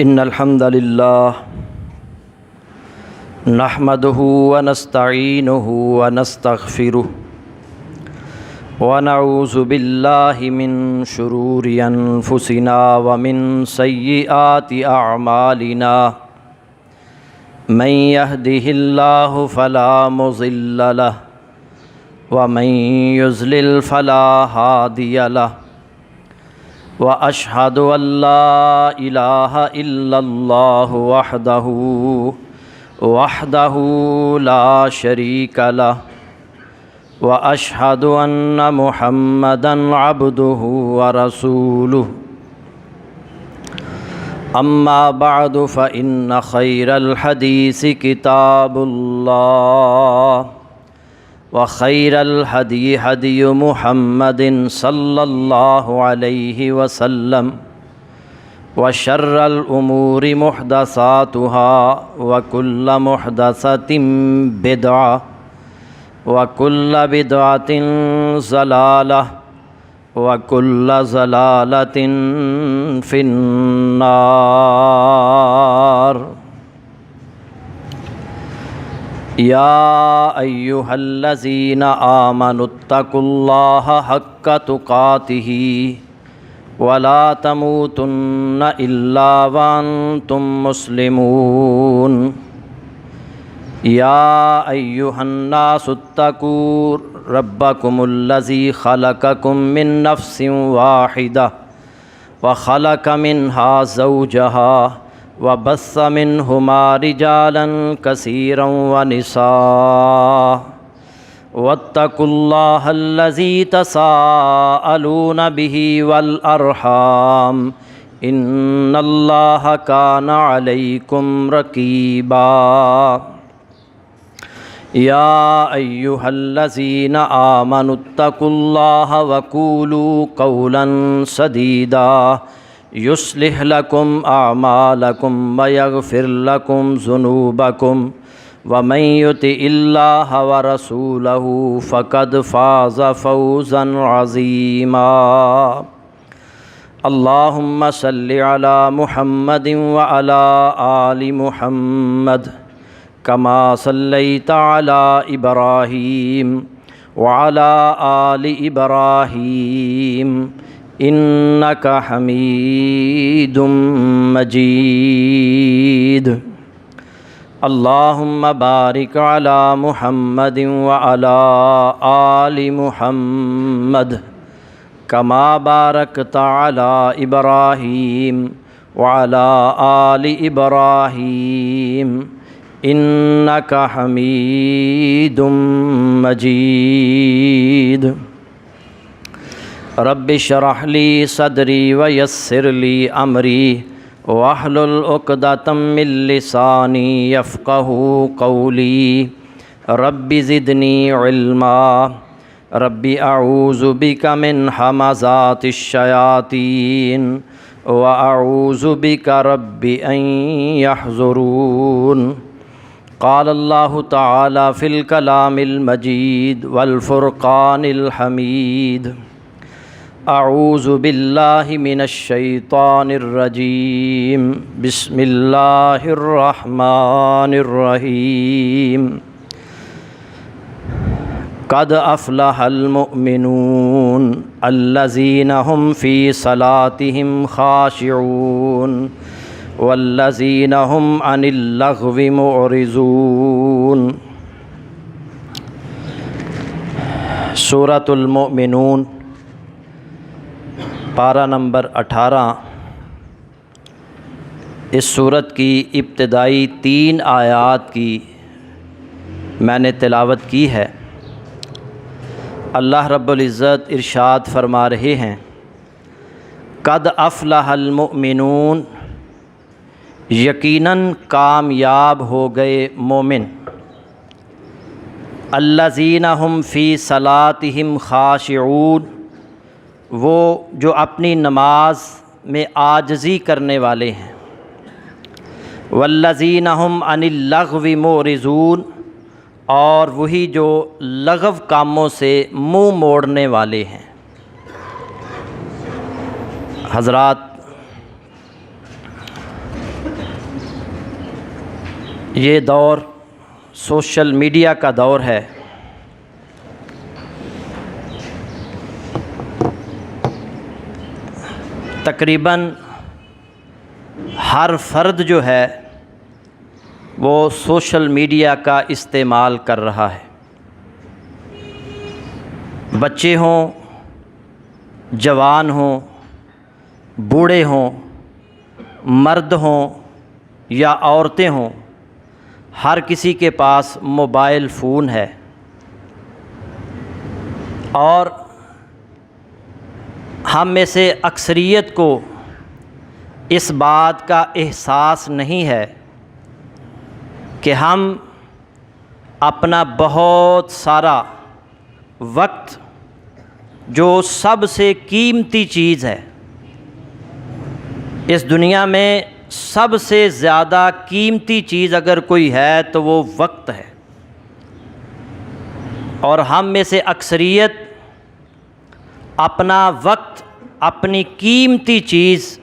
ان الحمد للہ نحمده ونستعینه ونستغفره ونعوذ باللہ من شرور انفسنا ومن سیئات اعمالنا من يهده اللہ فلا مضل له ومن يضلل فلا هادی له وأشهد أن لا إله إلا الله وحده لا شريك له وأشهد أن محمدًا عبده ورسوله أما بعد فإن خير الحديث كتاب الله وخير الهدي هدي محمد صلى الله عليه وسلم وشر الأمور محدثاتها وكل محدثة بدعة وكل بدعة ضلالة وكل ضلالة في النار یا ایہا الذین آمنوا اتقوا اللہ حق تقاتہ ولا تموتن الا وانتم مسلمون یا ایہا الناس اتقوا ربکم الذی خلقکم من نفس واحدہ وخلق منها زوجہا وبث منهما رجالا كثيرا ونساء واتقوا الله الذي تساءلون به والأرحام إن الله كان عليكم رقيبا يا أيها الذين آمنوا اتقوا الله وقولوا قولا سديدا يصلح لكم أعمالكم ويغفر لكم ذنوبكم ومن يطع الله ورسوله فقد فاز فوزا عظيما اللهم صل على محمد وعلى آل محمد كما صليت على إبراهيم وعلى آل إبراهيم انک حمید مجید اللہم بارک علی محمد وعلی آل محمد کما بارکت علی ابراہیم وعلی آل ابراہیم انک حمید مجید رب اشرح لی صدری ویسر لی امری واحلل عقدۃ من لسانی یفقہوا قولی رب زدنی علما رب اعوذ بک من ہمزات الشیاطین واعوذ بک رب ان یحضرون قال اللہ تعالی فی الکلام المجید والفرقان الحمید اعوذ باللہ من الشیطان الرجیم بسم اللہ الرحمن الرحیم قد افلح المؤمنون الذین هم فی صلاتهم خاشعون والذین هم عن اللغو معرضون سورۃ المؤمنون پارہ نمبر 18۔ اس سورت کی ابتدائی 3 آیات کی میں نے تلاوت کی ہے۔ اللہ رب العزت ارشاد فرما رہے ہیں قد افلح المؤمنون، یقیناً کامیاب ہو گئے مومن، الذین هم فی صلاتہم خاشعون، وہ جو اپنی نماز میں عاجزی کرنے والے ہیں، والذین هم عن اللغو معرضون، اور وہی جو لغو کاموں سے منہ موڑنے والے ہیں۔ حضرات یہ دور سوشل میڈیا کا دور ہے۔ تقریباً ہر فرد جو ہے وہ سوشل میڈیا کا استعمال کر رہا ہے، بچے ہوں، جوان ہوں، بوڑھے ہوں، مرد ہوں یا عورتیں ہوں، ہر کسی کے پاس موبائل فون ہے، اور ہم میں سے اکثریت کو اس بات کا احساس نہیں ہے کہ ہم اپنا بہت سارا وقت، جو سب سے قیمتی چیز ہے اس دنیا میں، سب سے زیادہ قیمتی چیز اگر کوئی ہے تو وہ وقت ہے، اور ہم میں سے اکثریت اپنا وقت، اپنی قیمتی چیز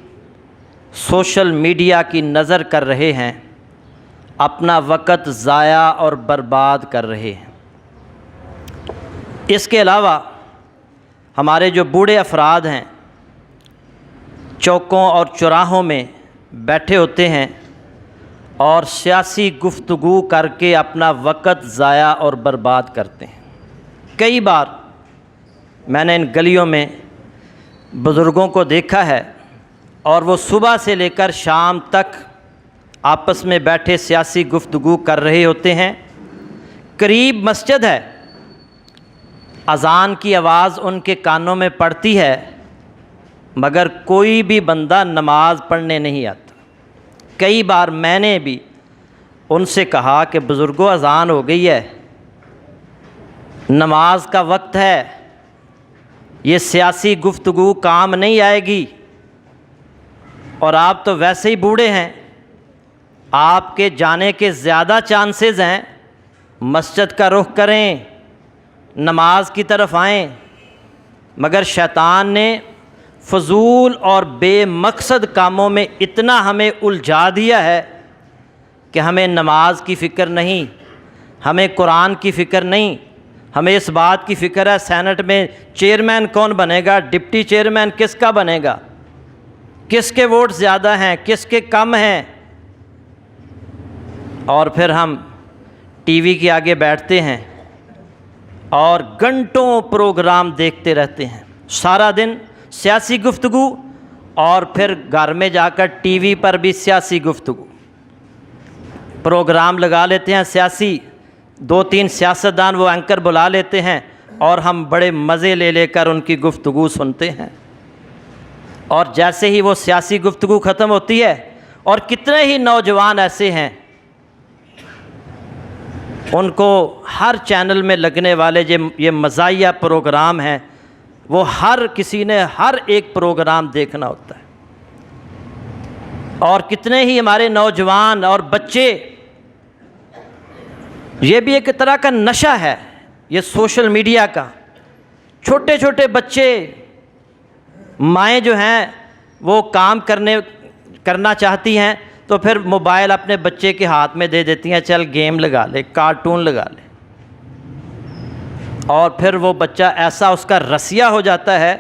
سوشل میڈیا کی نظر کر رہے ہیں، اپنا وقت ضائع اور برباد کر رہے ہیں۔ اس کے علاوہ ہمارے جو بوڑھے افراد ہیں چوکوں اور چوراہوں میں بیٹھے ہوتے ہیں اور سیاسی گفتگو کر کے اپنا وقت ضائع اور برباد کرتے ہیں۔ کئی بار میں نے ان گلیوں میں بزرگوں کو دیکھا ہے، اور وہ صبح سے لے کر شام تک آپس میں بیٹھے سیاسی گفتگو کر رہے ہوتے ہیں۔ قریب مسجد ہے، اذان کی آواز ان کے کانوں میں پڑتی ہے، مگر کوئی بھی بندہ نماز پڑھنے نہیں آتا۔ کئی بار میں نے بھی ان سے کہا کہ بزرگوں اذان ہو گئی ہے، نماز کا وقت ہے، یہ سیاسی گفتگو کام نہیں آئے گی، اور آپ تو ویسے ہی بوڑھے ہیں، آپ کے جانے کے زیادہ چانسز ہیں، مسجد کا رخ کریں، نماز کی طرف آئیں۔ مگر شیطان نے فضول اور بے مقصد کاموں میں اتنا ہمیں الجھا دیا ہے کہ ہمیں نماز کی فکر نہیں، ہمیں قرآن کی فکر نہیں، ہمیں اس بات کی فکر ہے سینٹ میں چیئرمین کون بنے گا، ڈپٹی چیئرمین کس کا بنے گا، کس کے ووٹ زیادہ ہیں، کس کے کم ہیں، اور پھر ہم ٹی وی کے آگے بیٹھتے ہیں اور گھنٹوں پروگرام دیکھتے رہتے ہیں، سارا دن سیاسی گفتگو، اور پھر گھر میں جا کر ٹی وی پر بھی سیاسی گفتگو، پروگرام لگا لیتے ہیں سیاسی، 2-3 سیاستدان وہ اینکر بلا لیتے ہیں، اور ہم بڑے مزے لے لے کر ان کی گفتگو سنتے ہیں، اور جیسے ہی وہ سیاسی گفتگو ختم ہوتی ہے، اور کتنے ہی نوجوان ایسے ہیں ان کو ہر چینل میں لگنے والے یہ مزاحیہ پروگرام ہیں، وہ ہر کسی نے ہر ایک پروگرام دیکھنا ہوتا ہے، اور کتنے ہی ہمارے نوجوان اور بچے، یہ بھی ایک طرح کا نشہ ہے یہ سوشل میڈیا کا۔ چھوٹے چھوٹے بچے، مائیں جو ہیں وہ کام کرنا چاہتی ہیں تو پھر موبائل اپنے بچے کے ہاتھ میں دے دیتی ہیں، چل گیم لگا لے، کارٹون لگا لے، اور پھر وہ بچہ ایسا اس کا رسیہ ہو جاتا ہے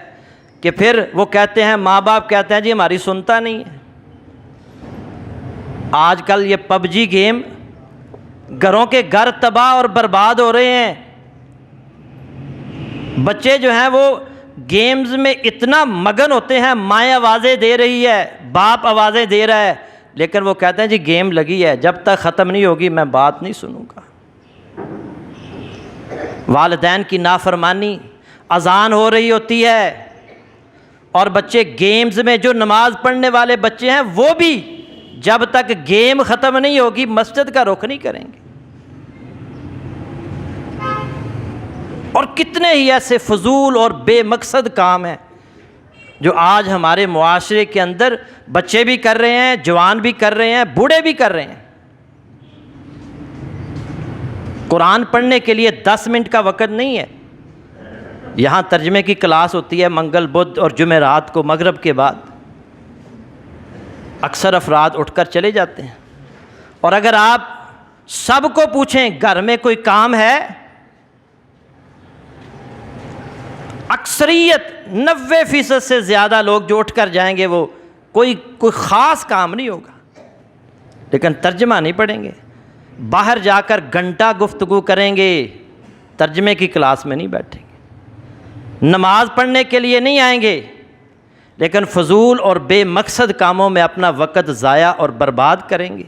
کہ پھر وہ کہتے ہیں، ماں باپ کہتے ہیں جی ہماری سنتا نہیں ہے۔ آج کل یہ پب جی گیم، گھروں کے گھر تباہ اور برباد ہو رہے ہیں۔ بچے جو ہیں وہ گیمز میں اتنا مگن ہوتے ہیں، مائیں آوازیں دے رہی ہے، باپ آوازیں دے رہا ہے، لیکن وہ کہتے ہیں جی گیم لگی ہے، جب تک ختم نہیں ہوگی میں بات نہیں سنوں گا۔ والدین کی نافرمانی، اذان ہو رہی ہوتی ہے اور بچے گیمز میں، جو نماز پڑھنے والے بچے ہیں وہ بھی جب تک گیم ختم نہیں ہوگی مسجد کا رخ نہیں کریں گے۔ اور کتنے ہی ایسے فضول اور بے مقصد کام ہیں جو آج ہمارے معاشرے کے اندر بچے بھی کر رہے ہیں، جوان بھی کر رہے ہیں، بوڑھے بھی کر رہے ہیں۔ قرآن پڑھنے کے لیے 10 منٹ کا وقت نہیں ہے۔ یہاں ترجمے کی کلاس ہوتی ہے منگل، بدھ اور جمعرات کو مغرب کے بعد، اکثر افراد اٹھ کر چلے جاتے ہیں، اور اگر آپ سب کو پوچھیں گھر میں کوئی کام ہے؟ اکثریت 90% سے زیادہ لوگ جو اٹھ کر جائیں گے وہ کوئی خاص کام نہیں ہوگا، لیکن ترجمہ نہیں پڑھیں گے، باہر جا کر گھنٹہ گفتگو کریں گے، ترجمے کی کلاس میں نہیں بیٹھیں گے، نماز پڑھنے کے لیے نہیں آئیں گے، لیکن فضول اور بے مقصد کاموں میں اپنا وقت ضائع اور برباد کریں گے۔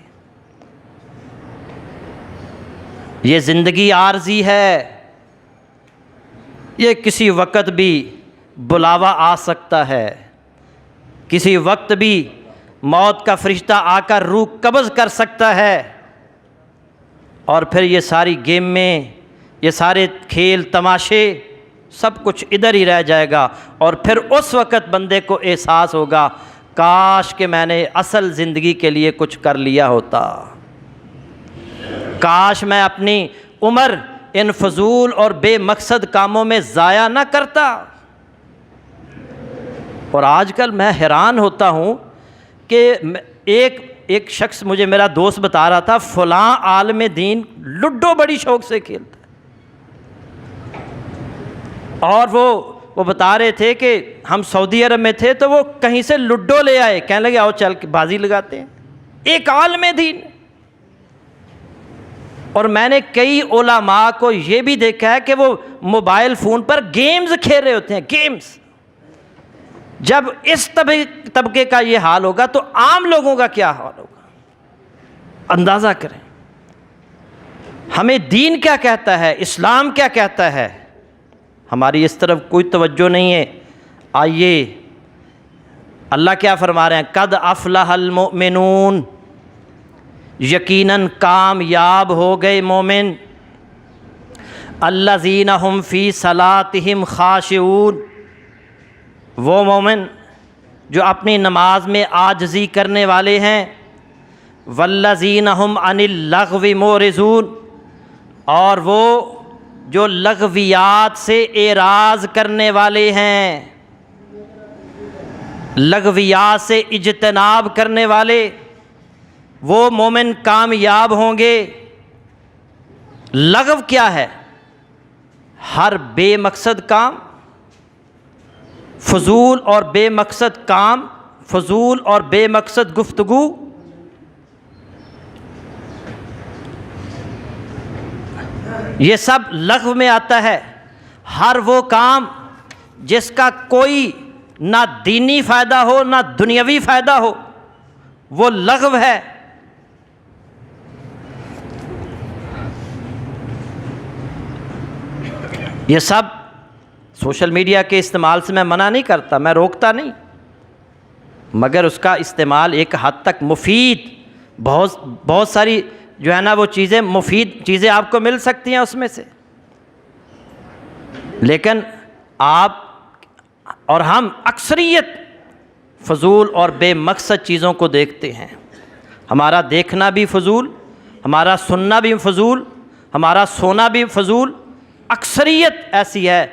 یہ زندگی عارضی ہے، یہ کسی وقت بھی بلاوا آ سکتا ہے، کسی وقت بھی موت کا فرشتہ آ کر روح قبض کر سکتا ہے، اور پھر یہ ساری گیمیں، یہ سارے کھیل تماشے سب کچھ ادھر ہی رہ جائے گا، اور پھر اس وقت بندے کو احساس ہوگا کاش کہ میں نے اصل زندگی کے لیے کچھ کر لیا ہوتا، کاش میں اپنی عمر ان فضول اور بے مقصد کاموں میں ضائع نہ کرتا۔ اور آج کل میں حیران ہوتا ہوں کہ ایک شخص مجھے میرا دوست بتا رہا تھا، فلاں عالم دین لڈو بڑی شوق سے کھیلتا ہے، اور وہ بتا رہے تھے کہ ہم سعودی عرب میں تھے تو وہ کہیں سے لڈو لے آئے، کہنے لگے آؤ چل کے بازی لگاتے ہیں، ایک عالم دین۔ اور میں نے کئی علماء کو یہ بھی دیکھا ہے کہ وہ موبائل فون پر گیمز کھیل رہے ہوتے ہیں، گیمز۔ جب اس طبقے کا یہ حال ہوگا تو عام لوگوں کا کیا حال ہوگا؟ اندازہ کریں۔ ہمیں دین کیا کہتا ہے، اسلام کیا کہتا ہے، ہماری اس طرف کوئی توجہ نہیں ہے۔ آئیے اللہ کیا فرما رہے ہیں، قد افلح المؤمنون، یقیناً کامیاب ہو گئے مومن، الذین هم فی صلاتہم خاشعون، وہ مومن جو اپنی نماز میں عاجزی کرنے والے ہیں، والذین هم عن اللغو معرضون، اور وہ جو لغویات سے اعراض کرنے والے ہیں، لغویات سے اجتناب کرنے والے، وہ مومن کامیاب ہوں گے۔ لغو کیا ہے؟ ہر بے مقصد کام، فضول اور بے مقصد کام، فضول اور بے مقصد گفتگو، یہ سب لغو میں آتا ہے۔ ہر وہ کام جس کا کوئی نہ دینی فائدہ ہو نہ دنیاوی فائدہ ہو، وہ لغو ہے۔ یہ سب سوشل میڈیا کے استعمال سے میں منع نہیں کرتا، میں روکتا نہیں، مگر اس کا استعمال ایک حد تک مفید، بہت ساری جو ہے نا وہ چیزیں، مفید چیزیں آپ کو مل سکتی ہیں اس میں سے، لیکن آپ اور ہم اکثریت فضول اور بے مقصد چیزوں کو دیکھتے ہیں۔ ہمارا دیکھنا بھی فضول، ہمارا سننا بھی فضول، ہمارا سونا بھی فضول، اکثریت ایسی ہے۔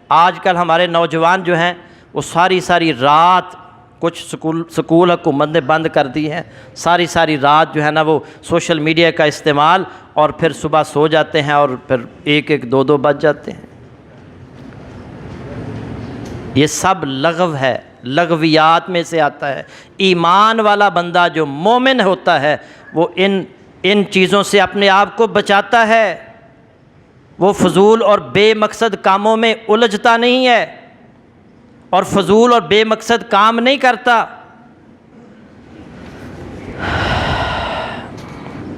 آج کل ہمارے نوجوان جو ہیں وہ ساری رات، کچھ سکول حکومت نے بند کر دی ہیں، ساری رات جو ہے نا وہ سوشل میڈیا کا استعمال، اور پھر صبح سو جاتے ہیں اور پھر 1 2 بج جاتے ہیں۔ یہ سب لغو ہے، لغویات میں سے آتا ہے۔ ایمان والا بندہ جو مومن ہوتا ہے وہ ان چیزوں سے اپنے آپ کو بچاتا ہے، وہ فضول اور بے مقصد کاموں میں الجھتا نہیں ہے، اور فضول اور بے مقصد کام نہیں کرتا۔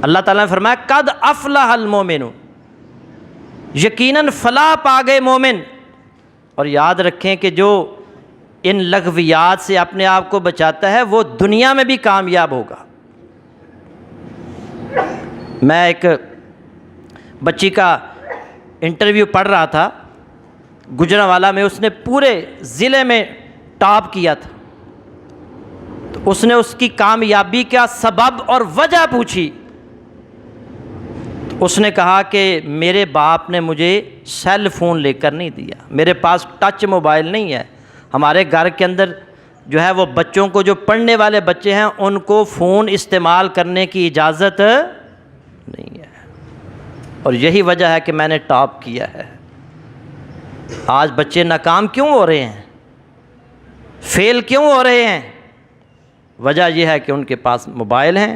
اللہ تعالیٰ نے فرمایا قد افلح المومنون، یقیناً فلاح پا گئے مومن۔ اور یاد رکھیں کہ جو ان لغویات سے اپنے آپ کو بچاتا ہے وہ دنیا میں بھی کامیاب ہوگا۔ میں ایک بچی کا انٹرویو پڑھ رہا تھا گجرانوالہ میں، اس نے پورے ضلع میں ٹاپ کیا تھا، تو اس نے اس کی کامیابی کا سبب اور وجہ پوچھی، تو اس نے کہا کہ میرے باپ نے مجھے سیل فون لے کر نہیں دیا، میرے پاس ٹچ موبائل نہیں ہے، ہمارے گھر کے اندر جو ہے وہ بچوں کو، جو پڑھنے والے بچے ہیں ان کو فون استعمال کرنے کی اجازت نہیں ہے۔ اور یہی وجہ ہے کہ میں نے ٹاپ کیا ہے۔ آج بچے ناکام کیوں ہو رہے ہیں، فیل کیوں ہو رہے ہیں؟ وجہ یہ ہے کہ ان کے پاس موبائل ہیں،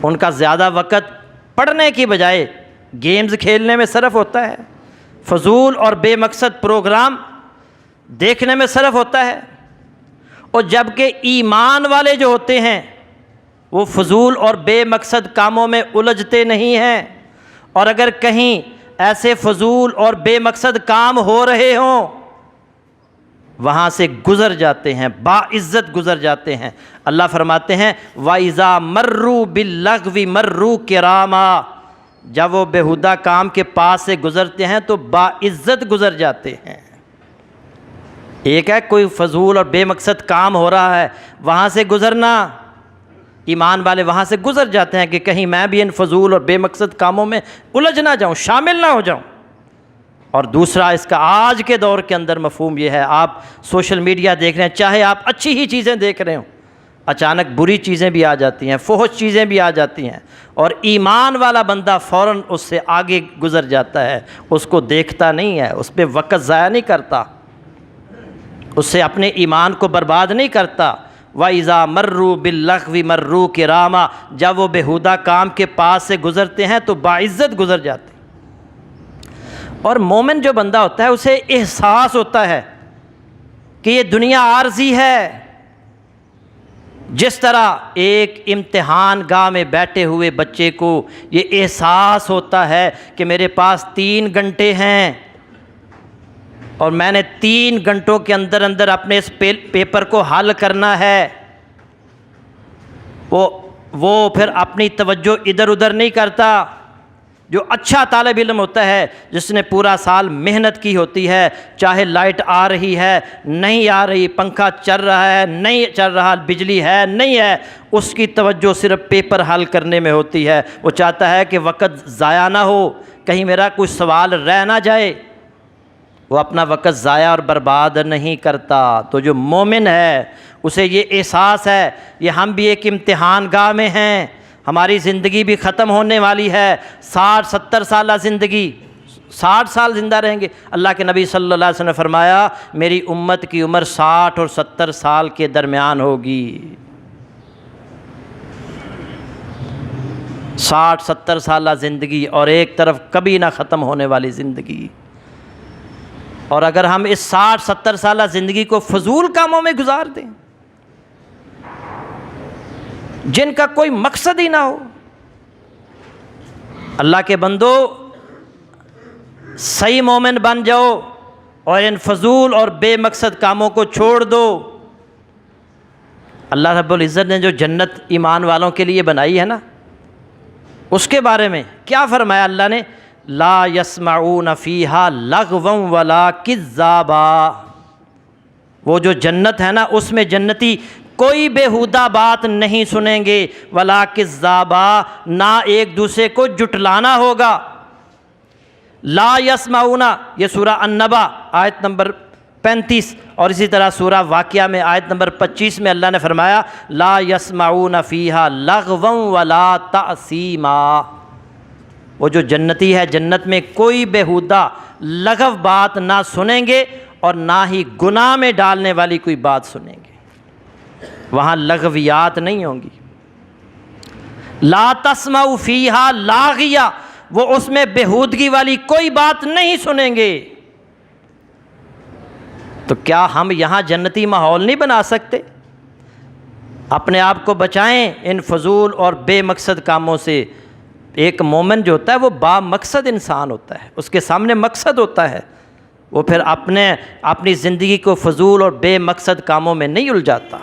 ان کا زیادہ وقت پڑھنے کی بجائے گیمز کھیلنے میں صرف ہوتا ہے، فضول اور بے مقصد پروگرام دیکھنے میں صرف ہوتا ہے۔ اور جبکہ ایمان والے جو ہوتے ہیں وہ فضول اور بے مقصد کاموں میں الجھتے نہیں ہیں، اور اگر کہیں ایسے فضول اور بے مقصد کام ہو رہے ہوں وہاں سے گزر جاتے ہیں، باعزت گزر جاتے ہیں۔ اللہ فرماتے ہیں وَإِذَا مَرُّوا بِاللَّغْوِ مَرُّوا كِرَامًا، جب وہ بیہودہ کام کے پاس سے گزرتے ہیں تو باعزت گزر جاتے ہیں۔ ایک ہے کوئی فضول اور بے مقصد کام ہو رہا ہے وہاں سے گزرنا، ایمان والے وہاں سے گزر جاتے ہیں کہ کہیں میں بھی ان فضول اور بے مقصد کاموں میں الجھ نہ جاؤں، شامل نہ ہو جاؤں۔ اور دوسرا اس کا آج کے دور کے اندر مفہوم یہ ہے، آپ سوشل میڈیا دیکھ رہے ہیں، چاہے آپ اچھی ہی چیزیں دیکھ رہے ہوں، اچانک بری چیزیں بھی آ جاتی ہیں، فحش چیزیں بھی آ جاتی ہیں، اور ایمان والا بندہ فوراً اس سے آگے گزر جاتا ہے، اس کو دیکھتا نہیں ہے، اس پہ وقت ضائع نہیں کرتا، اس سے اپنے ایمان کو برباد نہیں کرتا۔ وَإِذَا مَرُّوا بِاللَّغْوِ مَرُّوا كِرَامًا، جب وہ بیہودہ کام کے پاس سے گزرتے ہیں تو باعزت گزر جاتے ہیں۔ اور مومن جو بندہ ہوتا ہے اسے احساس ہوتا ہے کہ یہ دنیا عارضی ہے، جس طرح ایک امتحان گاہ میں بیٹھے ہوئے بچے کو یہ احساس ہوتا ہے کہ میرے پاس 3 گھنٹے ہیں اور میں نے 3 گھنٹوں کے اندر اندر اپنے اس پیپر کو حل کرنا ہے، وہ پھر اپنی توجہ ادھر ادھر نہیں کرتا۔ جو اچھا طالب علم ہوتا ہے، جس نے پورا سال محنت کی ہوتی ہے، چاہے لائٹ آ رہی ہے نہیں آ رہی، پنکھا چل رہا ہے نہیں چل رہا، بجلی ہے نہیں ہے، اس کی توجہ صرف پیپر حل کرنے میں ہوتی ہے۔ وہ چاہتا ہے کہ وقت ضائع نہ ہو، کہیں میرا کوئی سوال رہ نہ جائے، وہ اپنا وقت ضائع اور برباد نہیں کرتا۔ تو جو مومن ہے اسے یہ احساس ہے یہ ہم بھی ایک امتحان گاہ میں ہیں، ہماری زندگی بھی ختم ہونے والی ہے، 60-70 سالہ زندگی، 60 سال زندہ رہیں گے۔ اللہ کے نبی صلی اللہ علیہ وسلم نے فرمایا میری امت کی عمر 60 اور 70 سال کے درمیان ہوگی، 60-70 سالہ زندگی، اور ایک طرف کبھی نہ ختم ہونے والی زندگی۔ اور اگر ہم اس 60-70 سالہ زندگی کو فضول کاموں میں گزار دیں جن کا کوئی مقصد ہی نہ ہو، اللہ کے بندو صحیح مومن بن جاؤ اور ان فضول اور بے مقصد کاموں کو چھوڑ دو۔ اللہ رب العزت نے جو جنت ایمان والوں کے لیے بنائی ہے نا، اس کے بارے میں کیا فرمایا اللہ نے؟ لا يسمعون فیہا لغوا ولا کذابا، وہ جو جنت ہے نا اس میں جنتی کوئی بیہودہ بات نہیں سنیں گے، ولا کذابا، نہ ایک دوسرے کو جھٹلانا ہوگا۔ لا یسمعون، یہ سورہ النبا آیت نمبر 35، اور اسی طرح سورہ واقعہ میں آیت نمبر 25 میں اللہ نے فرمایا لا یسمعون فیہا لغوا ولا تأثیما، وہ جو جنتی ہے جنت میں کوئی بیہودہ لغو بات نہ سنیں گے اور نہ ہی گناہ میں ڈالنے والی کوئی بات سنیں گے، وہاں لغویات نہیں ہوں گی۔ لا تسمعوا فیہا لاغیہ، وہ اس میں بیہودگی والی کوئی بات نہیں سنیں گے۔ تو کیا ہم یہاں جنتی ماحول نہیں بنا سکتے؟ اپنے آپ کو بچائیں ان فضول اور بے مقصد کاموں سے۔ ایک مومن جو ہوتا ہے وہ با مقصد انسان ہوتا ہے، اس کے سامنے مقصد ہوتا ہے، وہ پھر اپنی زندگی کو فضول اور بے مقصد کاموں میں نہیں الجھاتا۔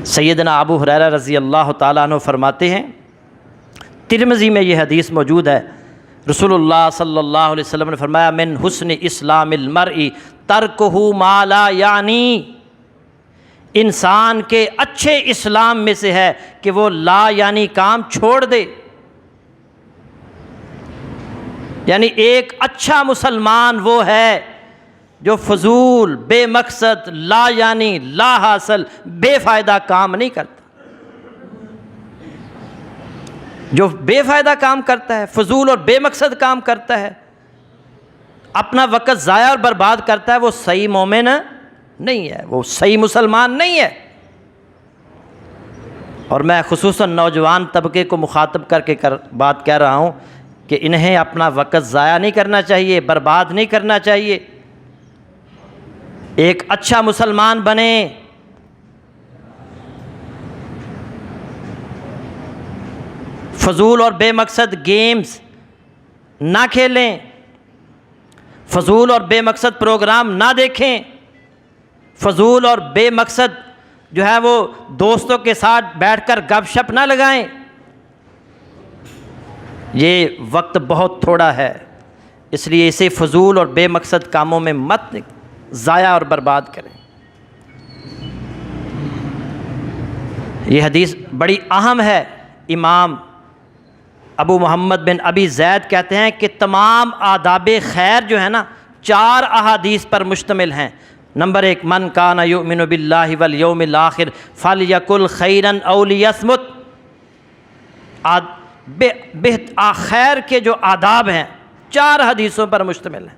سیدنا ابو ہریرہ رضی اللہ تعالیٰ عنہ فرماتے ہیں، ترمذی میں یہ حدیث موجود ہے، رسول اللہ صلی اللہ علیہ وسلم نے فرمایا من حسن اسلام المرء ترکہ ما لا یعنی، انسان کے اچھے اسلام میں سے ہے کہ وہ لا یعنی کام چھوڑ دے۔ یعنی ایک اچھا مسلمان وہ ہے جو فضول، بے مقصد، لا یعنی، لا حاصل، بے فائدہ کام نہیں کرتا. جو بے فائدہ کام کرتا ہے، فضول اور بے مقصد کام کرتا ہے، اپنا وقت ضائع اور برباد کرتا ہے، وہ صحیح مومن نہیں ہے، وہ صحیح مسلمان نہیں ہے. اور میں خصوصاً نوجوان طبقے کو مخاطب کر کے بات کہہ رہا ہوں کہ انہیں اپنا وقت ضائع نہیں کرنا چاہیے، برباد نہیں کرنا چاہیے. ایک اچھا مسلمان بنیں. فضول اور بے مقصد گیمز نہ کھیلیں، فضول اور بے مقصد پروگرام نہ دیکھیں، فضول اور بے مقصد جو ہے وہ دوستوں کے ساتھ بیٹھ کر گپ شپ نہ لگائیں. یہ وقت بہت تھوڑا ہے، اس لیے اسے فضول اور بے مقصد کاموں میں مت ضائع اور برباد کریں. یہ حدیث بڑی اہم ہے. امام ابو محمد بن ابی زید کہتے ہیں کہ تمام آداب خیر جو ہے نا 4 احادیث پر مشتمل ہیں. نمبر 1، من کان یؤمن باللہ والیوم الآخر فلیقل خیرا او لیصمت. خیر کے جو آداب ہیں 4 حدیثوں پر مشتمل ہیں.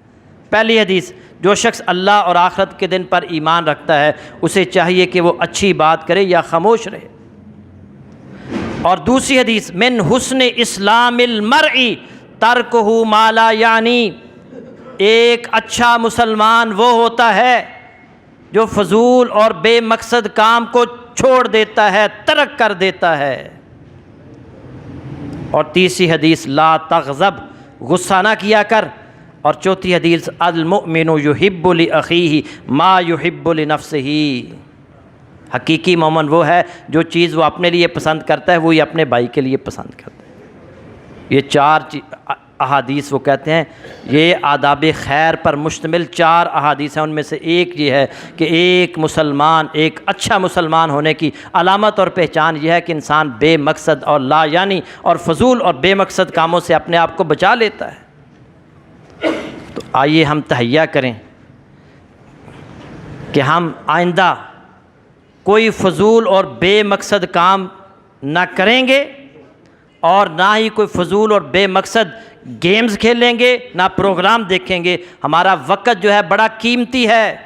پہلی حدیث، جو شخص اللہ اور آخرت کے دن پر ایمان رکھتا ہے اسے چاہیے کہ وہ اچھی بات کرے یا خاموش رہے. اور دوسری حدیث، من حسن اسلام المرء ترکہ ما لا یعنی. ایک اچھا مسلمان وہ ہوتا ہے جو فضول اور بے مقصد کام کو چھوڑ دیتا ہے، ترک کر دیتا ہے. اور تیسری حدیث، لا تغضب، غصہ نہ کیا کر. اور چوتھی حدیث، المؤمن یحب لاخیہ ما یحب لنفسہ. حقیقی مومن وہ ہے جو چیز وہ اپنے لیے پسند کرتا ہے وہی اپنے بھائی کے لیے پسند کرتا ہے. یہ 4 احادیث وہ کہتے ہیں یہ آداب خیر پر مشتمل 4 احادیث ہیں. ان میں سے ایک یہ ہے کہ ایک مسلمان، ایک اچھا مسلمان ہونے کی علامت اور پہچان یہ ہے کہ انسان بے مقصد اور لا یعنی اور فضول اور بے مقصد کاموں سے اپنے آپ کو بچا لیتا ہے. تو آئیے ہم تہیہ کریں کہ ہم آئندہ کوئی فضول اور بے مقصد کام نہ کریں گے اور نہ ہی کوئی فضول اور بے مقصد گیمز کھیلیں گے، نہ پروگرام دیکھیں گے. ہمارا وقت جو ہے بڑا قیمتی ہے.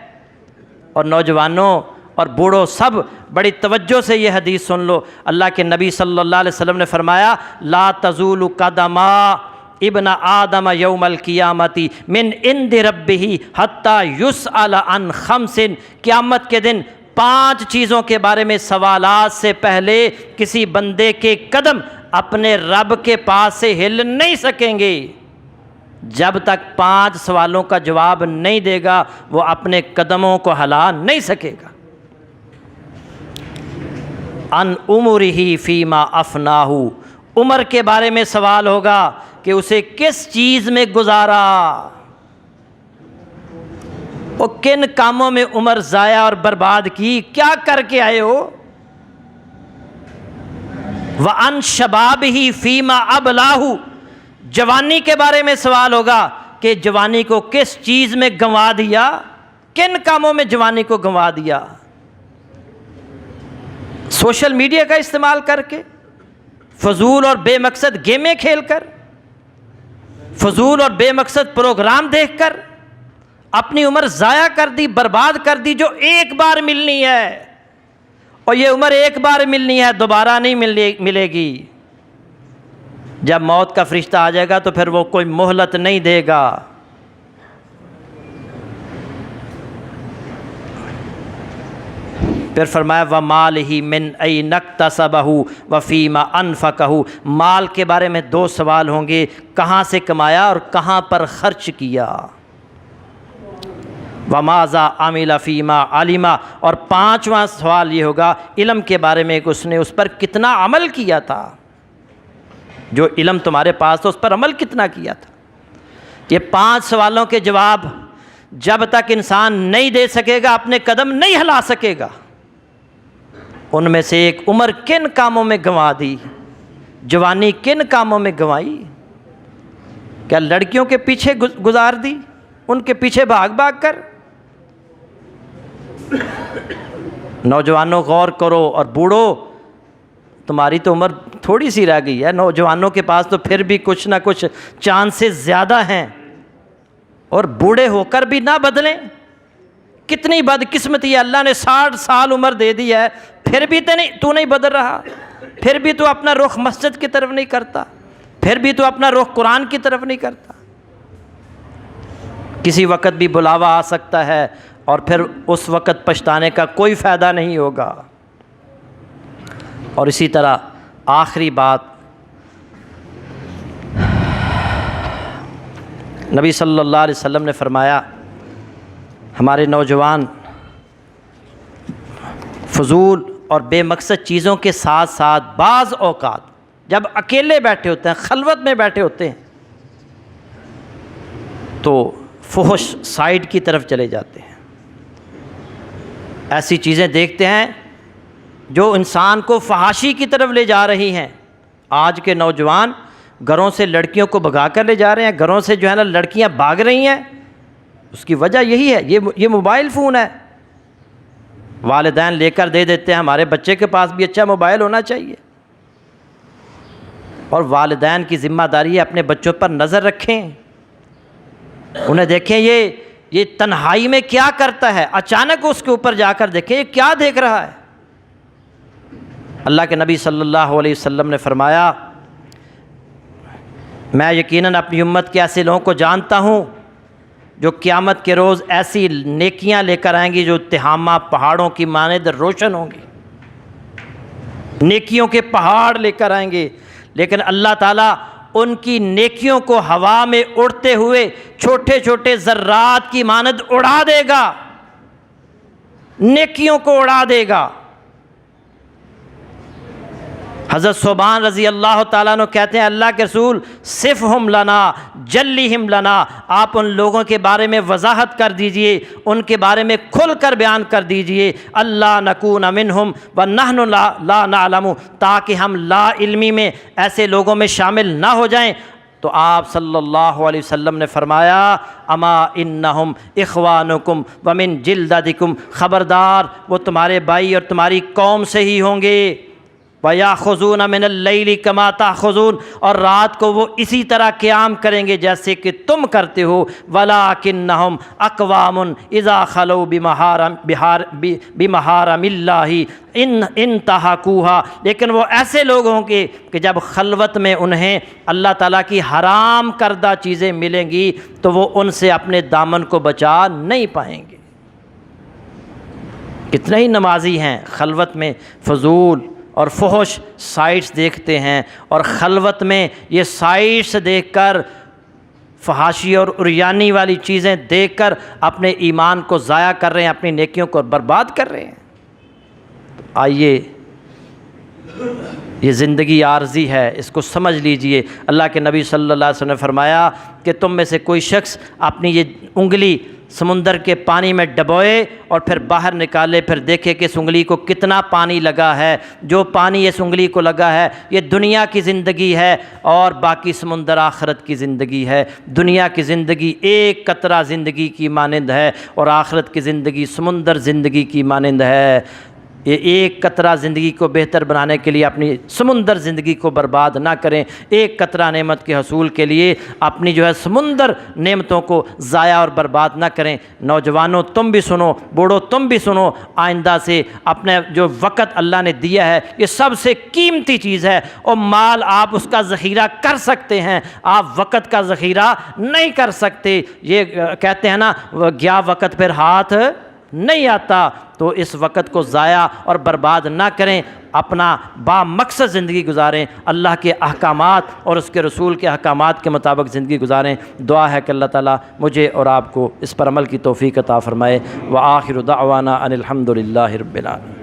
اور نوجوانوں اور بوڑھوں سب بڑی توجہ سے یہ حدیث سن لو. اللہ کے نبی صلی اللہ علیہ وسلم نے فرمایا، لا تزول قدم ابن آدم یوم القیامت من عند ربہ حتی یسأل عن 5. قیامت کے دن 5 چیزوں کے بارے میں سوالات سے پہلے کسی بندے کے قدم اپنے رب کے پاس سے ہل نہیں سکیں گے جب تک 5 سوالوں کا جواب نہیں دے گا وہ اپنے قدموں کو ہلا نہیں سکے گا. ان عمرہ فیما افناہ، عمر کے بارے میں سوال ہوگا کہ اسے کس چیز میں گزارا، وہ کن کاموں میں عمر ضائع اور برباد کی، کیا کر کے آئے ہو. وَعَنْ شَبَابِهِ فِيمَا أَبْلَاهُ، جوانی کے بارے میں سوال ہوگا کہ جوانی کو کس چیز میں گنوا دیا، کن کاموں میں جوانی کو گنوا دیا. سوشل میڈیا کا استعمال کر کے، فضول اور بے مقصد گیمیں کھیل کر، فضول اور بے مقصد پروگرام دیکھ کر اپنی عمر ضائع کر دی، برباد کر دی، جو ایک بار ملنی ہے. اور یہ عمر ایک بار ملنی ہے، دوبارہ نہیں ملے گی. جب موت کا فرشتہ آ جائے گا تو پھر وہ کوئی مہلت نہیں دے گا. پھر فرمایا وَمَالِهِ مِنْ أَيْنَ اكْتَسَبَهُ وَفِيمَا أَنْفَقَهُ، مال کے بارے میں 2 سوال ہوں گے، کہاں سے کمایا اور کہاں پر خرچ کیا. وَمَاذَا عَمِلَ فِيمَا عَلِمَ، اور 5واں سوال یہ ہوگا علم کے بارے میں کہ اس نے اس پر کتنا عمل کیا تھا. جو علم تمہارے پاس تھا اس پر عمل کتنا کیا تھا. یہ 5 سوالوں کے جواب جب تک انسان نہیں دے سکے گا اپنے قدم نہیں ہلا سکے گا. ان میں سے ایک، عمر کن کاموں میں گنوا دی، جوانی کن کاموں میں گنوائی. کیا لڑکیوں کے پیچھے گزار دی، ان کے پیچھے بھاگ بھاگ کر، نوجوانوں غور کرو، اور بوڑھو تمہاری تو عمر تھوڑی سی رہ گئی ہے، نوجوانوں کے پاس تو پھر بھی کچھ نہ کچھ چانسز زیادہ ہیں، اور بوڑھے ہو کر بھی نہ بدلیں۔ کتنی بدقسمتی ہے، اللہ نے 60 سال عمر دے دی ہے، پھر بھی تو نہیں بدل رہا، پھر بھی تو اپنا رخ مسجد کی طرف نہیں کرتا، پھر بھی تو اپنا رخ قرآن کی طرف نہیں کرتا۔ کسی وقت بھی بلاوا آ سکتا ہے، اور پھر اس وقت پچھتانے کا کوئی فائدہ نہیں ہوگا۔ اور اسی طرح آخری بات، نبی صلی اللہ علیہ وسلم نے فرمایا ہمارے نوجوان فضول اور بے مقصد چیزوں کے ساتھ ساتھ بعض اوقات جب اکیلے بیٹھے ہوتے ہیں، خلوت میں بیٹھے ہوتے ہیں، تو فحش سائڈ کی طرف چلے جاتے ہیں، ایسی چیزیں دیکھتے ہیں جو انسان کو فحاشی کی طرف لے جا رہی ہیں۔ آج کے نوجوان گھروں سے لڑکیوں کو بھگا کر لے جا رہے ہیں، گھروں سے جو ہے نا لڑکیاں بھاگ رہی ہیں، اس کی وجہ یہی ہے، یہ موبائل فون ہے۔ والدین لے کر دے دیتے ہیں، ہمارے بچے کے پاس بھی اچھا موبائل ہونا چاہیے، اور والدین کی ذمہ داری ہے اپنے بچوں پر نظر رکھیں، انہیں دیکھیں یہ تنہائی میں کیا کرتا ہے، اچانک اس کے اوپر جا کر دیکھیں یہ کیا دیکھ رہا ہے۔ اللہ کے نبی صلی اللہ علیہ وسلم نے فرمایا میں یقیناً اپنی امت کے ایسے لوگوں کو جانتا ہوں جو قیامت کے روز ایسی نیکیاں لے کر آئیں گی جو تہامہ پہاڑوں کی مانند روشن ہوں گی، نیکیوں کے پہاڑ لے کر آئیں گے، لیکن اللہ تعالیٰ ان کی نیکیوں کو ہوا میں اڑتے ہوئے چھوٹے چھوٹے ذرات کی مانند اڑا دے گا، نیکیوں کو اڑا دے گا۔ حضرت صوبان رضی اللہ تعالیٰ عنہ کہتے ہیں اللہ کے رسول صفہم لنا جلیہم لنا، آپ ان لوگوں کے بارے میں وضاحت کر دیجئے، ان کے بارے میں کھل کر بیان کر دیجئے، اللہ نکون منہم ونحن لا نعلم، تاکہ ہم لا علمی میں ایسے لوگوں میں شامل نہ ہو جائیں۔ تو آپ صلی اللہ علیہ وسلم نے فرمایا اما انہم اخوانکم ومن جلدتکم، خبردار وہ تمہارے بھائی اور تمہاری قوم سے ہی ہوں گے، وَيَأْخُذُونَ مِنَ اللَّيْلِ كَمَا تَأْخُذُونَ، اور رات کو وہ اسی طرح قیام کریں گے جیسے کہ تم کرتے ہو، وَلَٰكِنَّهُمْ أَقْوَامٌ إِذَا خَلَوْا بِمَحَارِمِ اللَّهِ انتهكوها، لیکن وہ ایسے لوگ ہوں گے کہ جب خلوت میں انہیں اللہ تعالیٰ کی حرام کردہ چیزیں ملیں گی تو وہ ان سے اپنے دامن کو بچا نہیں پائیں گے۔ کتنے ہی نمازی ہیں خلوت میں فضول اور فحش سائٹس دیکھتے ہیں، اور خلوت میں یہ سائٹس دیکھ کر، فحاشی اور عریانی والی چیزیں دیکھ کر اپنے ایمان کو ضائع کر رہے ہیں، اپنی نیکیوں کو برباد کر رہے ہیں۔ آئیے، یہ زندگی عارضی ہے، اس کو سمجھ لیجئے۔ اللہ کے نبی صلی اللہ علیہ وسلم نے فرمایا کہ تم میں سے کوئی شخص اپنی یہ انگلی سمندر کے پانی میں ڈبوئے اور پھر باہر نکالے، پھر دیکھے کہ اس انگلی کو کتنا پانی لگا ہے، جو پانی اس انگلی کو لگا ہے یہ دنیا کی زندگی ہے، اور باقی سمندر آخرت کی زندگی ہے۔ دنیا کی زندگی ایک قطرہ زندگی کی مانند ہے، اور آخرت کی زندگی سمندر زندگی کی مانند ہے۔ یہ ایک قطرہ زندگی کو بہتر بنانے کے لیے اپنی سمندر زندگی کو برباد نہ کریں، ایک قطرہ نعمت کے حصول کے لیے اپنی جو ہے سمندر نعمتوں کو ضائع اور برباد نہ کریں۔ نوجوانوں تم بھی سنو، بوڑھو تم بھی سنو، آئندہ سے اپنے جو وقت اللہ نے دیا ہے یہ سب سے قیمتی چیز ہے، اور مال آپ اس کا ذخیرہ کر سکتے ہیں، آپ وقت کا ذخیرہ نہیں کر سکتے۔ یہ کہتے ہیں نا گیا وقت پھر ہاتھ نہیں آتا، تو اس وقت کو ضائع اور برباد نہ کریں، اپنا با مقصد زندگی گزاریں، اللہ کے احکامات اور اس کے رسول کے احکامات کے مطابق زندگی گزاریں۔ دعا ہے کہ اللہ تعالیٰ مجھے اور آپ کو اس پر عمل کی توفیق عطا فرمائے۔ وآخر دعوانا ان الحمد للہ رب العالمین۔